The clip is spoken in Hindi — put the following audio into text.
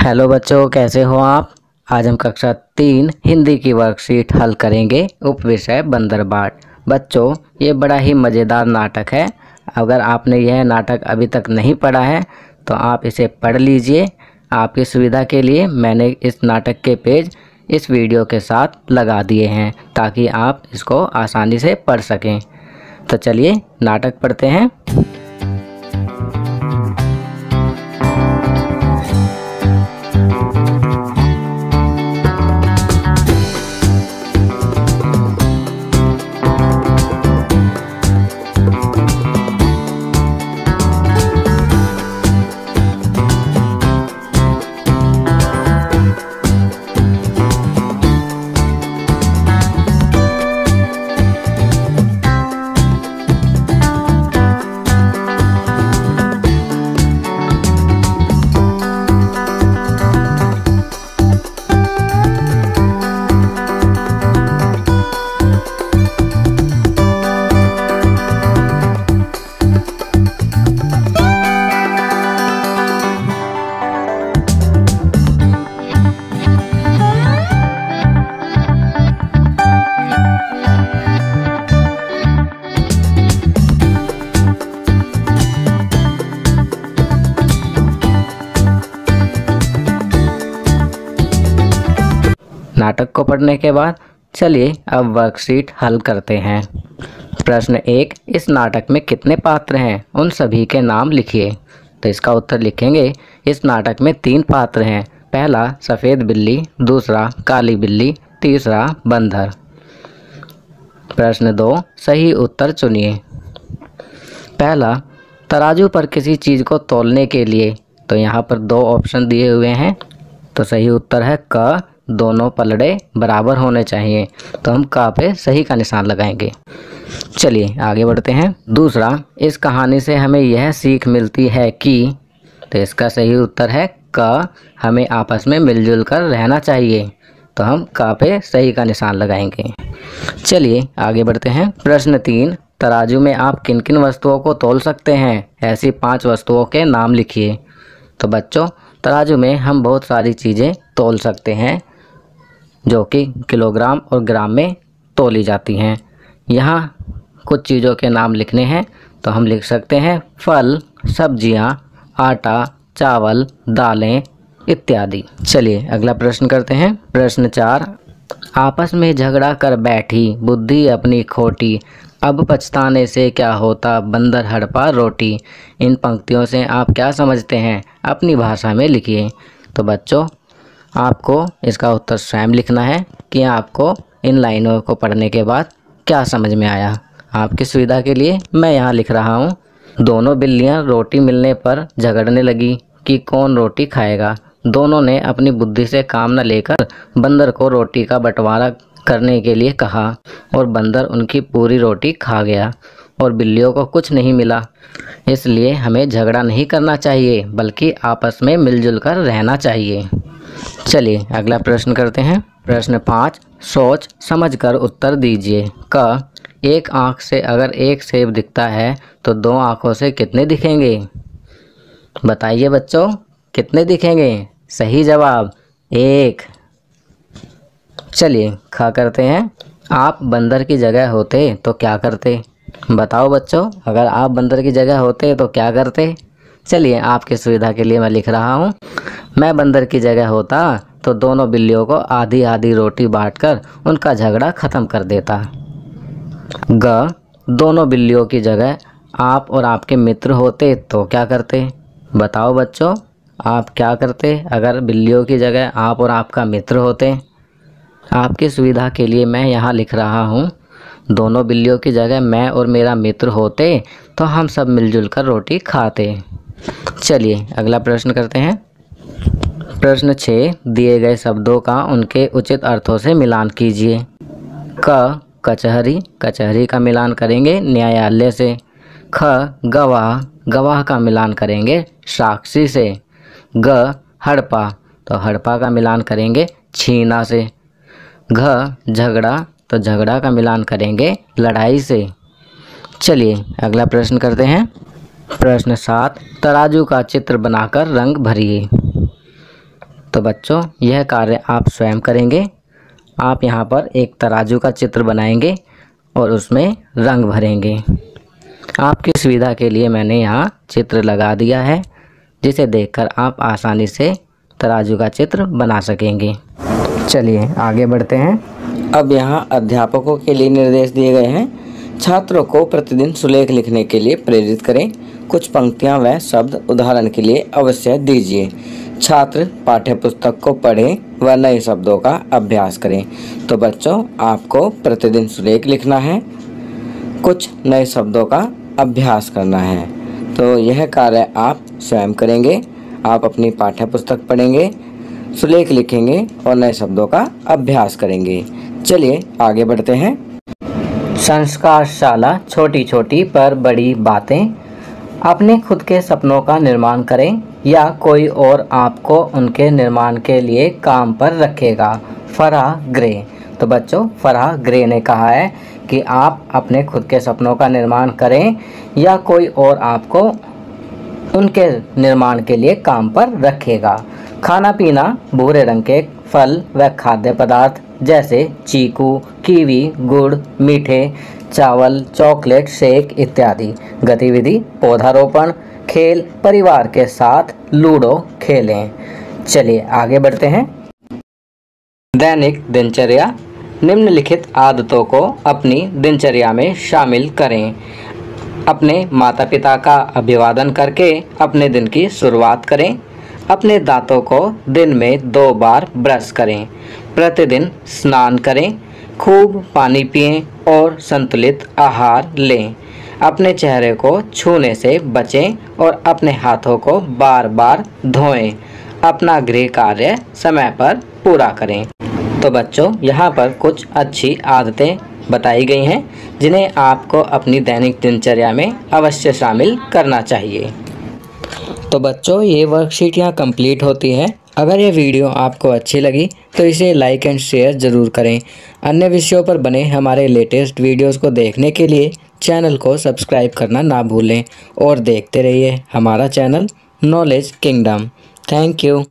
हेलो बच्चों, कैसे हो आप। आज हम कक्षा 3 हिंदी की वर्कशीट हल करेंगे। उपविषय बंदरबाट। बच्चों, ये बड़ा ही मज़ेदार नाटक है। अगर आपने यह नाटक अभी तक नहीं पढ़ा है तो आप इसे पढ़ लीजिए। आपकी सुविधा के लिए मैंने इस नाटक के पेज इस वीडियो के साथ लगा दिए हैं ताकि आप इसको आसानी से पढ़ सकें। तो चलिए नाटक पढ़ते हैं। नाटक को पढ़ने के बाद चलिए अब वर्कशीट हल करते हैं। प्रश्न 1, इस नाटक में कितने पात्र हैं, उन सभी के नाम लिखिए। तो इसका उत्तर लिखेंगे, इस नाटक में 3 पात्र हैं। पहला सफ़ेद बिल्ली, दूसरा काली बिल्ली, तीसरा बंदर। प्रश्न 2, सही उत्तर चुनिए। पहला, तराजू पर किसी चीज़ को तौलने के लिए। तो यहाँ पर 2 ऑप्शन दिए हुए हैं। तो सही उत्तर है क, दोनों पलड़े बराबर होने चाहिए। तो हम क पे सही का निशान लगाएंगे। चलिए आगे बढ़ते हैं। दूसरा, इस कहानी से हमें यह सीख मिलती है कि। तो इसका सही उत्तर है क, हमें आपस में मिलजुल कर रहना चाहिए। तो हम क पे सही का निशान लगाएंगे। चलिए आगे बढ़ते हैं। प्रश्न 3, तराजू में आप किन किन वस्तुओं को तौल सकते हैं, ऐसी 5 वस्तुओं के नाम लिखिए। तो बच्चों, तराजू में हम बहुत सारी चीज़ें तौल सकते हैं जो कि किलोग्राम और ग्राम में तौली जाती हैं। यहाँ कुछ चीज़ों के नाम लिखने हैं। तो हम लिख सकते हैं फल, सब्जियाँ, आटा, चावल, दालें इत्यादि। चलिए अगला प्रश्न करते हैं। प्रश्न 4, आपस में झगड़ा कर बैठी बुद्धि अपनी खोटी, अब पछताने से क्या होता बंदर हड़पा रोटी। इन पंक्तियों से आप क्या समझते हैं, अपनी भाषा में लिखिए। तो बच्चों, आपको इसका उत्तर स्वयं लिखना है कि आपको इन लाइनों को पढ़ने के बाद क्या समझ में आया। आपकी सुविधा के लिए मैं यहाँ लिख रहा हूँ। दोनों बिल्लियाँ रोटी मिलने पर झगड़ने लगी कि कौन रोटी खाएगा। दोनों ने अपनी बुद्धि से काम न लेकर बंदर को रोटी का बंटवारा करने के लिए कहा और बंदर उनकी पूरी रोटी खा गया और बिल्लियों को कुछ नहीं मिला। इसलिए हमें झगड़ा नहीं करना चाहिए बल्कि आपस में मिलजुल कर रहना चाहिए। चलिए अगला प्रश्न करते हैं। प्रश्न 5, सोच समझ कर उत्तर दीजिए। क, एक आँख से अगर एक सेब दिखता है तो 2 आँखों से कितने दिखेंगे। बताइए बच्चों, कितने दिखेंगे। सही जवाब 1। चलिए ख करते हैं। आप बंदर की जगह होते तो क्या करते। बताओ बच्चों, अगर आप बंदर की जगह होते तो क्या करते। चलिए आपकी सुविधा के लिए मैं लिख रहा हूँ। मैं बंदर की जगह होता तो दोनों बिल्लियों को आधी आधी रोटी बांटकर उनका झगड़ा ख़त्म कर देता। ग, दोनों बिल्लियों की जगह आप और आपके मित्र होते तो क्या करते। बताओ बच्चों, आप क्या करते अगर बिल्लियों की जगह आप और आपका मित्र होते। आपकी सुविधा के लिए मैं यहाँ लिख रहा हूँ, दोनों बिल्लियों की जगह मैं और मेरा मित्र होते तो हम सब मिलजुल कर रोटी खाते। चलिए अगला प्रश्न करते हैं। प्रश्न 6, दिए गए शब्दों का उनके उचित अर्थों से मिलान कीजिए। क, कचहरी, कचहरी का मिलान करेंगे न्यायालय से। ख, गवाह, गवाह का मिलान करेंगे साक्षी से। ग, हड़पा, तो हड़पा का मिलान करेंगे छीना से। घ, झगड़ा, तो झगड़ा का मिलान करेंगे लड़ाई से। चलिए अगला प्रश्न करते हैं। प्रश्न 7, तराजू का चित्र बनाकर रंग भरिए। तो बच्चों यह कार्य आप स्वयं करेंगे। आप यहाँ पर एक तराजू का चित्र बनाएंगे और उसमें रंग भरेंगे। आपकी सुविधा के लिए मैंने यहाँ चित्र लगा दिया है, जिसे देखकर आप आसानी से तराजू का चित्र बना सकेंगे। चलिए आगे बढ़ते हैं। अब यहाँ अध्यापकों के लिए निर्देश दिए गए हैं। छात्रों को प्रतिदिन सुलेख लिखने के लिए प्रेरित करें। कुछ पंक्तियाँ व शब्द उदाहरण के लिए अवश्य दीजिए। छात्र पाठ्यपुस्तक को पढ़ें व नए शब्दों का अभ्यास करें। तो बच्चों आपको प्रतिदिन सुलेख लिखना है, कुछ नए शब्दों का अभ्यास करना है। तो यह कार्य आप स्वयं करेंगे। आप अपनी पाठ्यपुस्तक पढ़ेंगे, सुलेख लिखेंगे और नए शब्दों का अभ्यास करेंगे। चलिए आगे बढ़ते हैं। संस्कारशाला छोटी छोटी पर बड़ी बातें। अपने खुद के सपनों का निर्माण करें या कोई और आपको उनके निर्माण के लिए काम पर रखेगा। फराह ग्रे। तो बच्चों फराह ग्रे ने कहा है कि आप अपने खुद के सपनों का निर्माण करें या कोई और आपको उनके निर्माण के लिए काम पर रखेगा। खाना पीना भूरे रंग के फल व खाद्य पदार्थ जैसे चीकू, कीवी, गुड़, मीठे, चावल, चॉकलेट, शेक इत्यादि। गतिविधि पौधारोपण, खेल, परिवार के साथ लूडो खेलें। चलिए आगे बढ़ते हैं। दैनिक दिनचर्या। निम्नलिखित आदतों को अपनी दिनचर्या में शामिल करें। अपने माता पिता का अभिवादन करके अपने दिन की शुरुआत करें। अपने दांतों को दिन में 2 बार ब्रश करें। प्रतिदिन स्नान करें। खूब पानी पिएं और संतुलित आहार लें। अपने चेहरे को छूने से बचें और अपने हाथों को बार बार धोएं। अपना गृह कार्य समय पर पूरा करें। तो बच्चों यहाँ पर कुछ अच्छी आदतें बताई गई हैं, जिन्हें आपको अपनी दैनिक दिनचर्या में अवश्य शामिल करना चाहिए। तो बच्चों ये वर्कशीट यहाँ कंप्लीट होती है। अगर ये वीडियो आपको अच्छी लगी तो इसे लाइक एंड शेयर ज़रूर करें। अन्य विषयों पर बने हमारे लेटेस्ट वीडियोस को देखने के लिए चैनल को सब्सक्राइब करना ना भूलें और देखते रहिए हमारा channel knowledge kingdom. Thank you.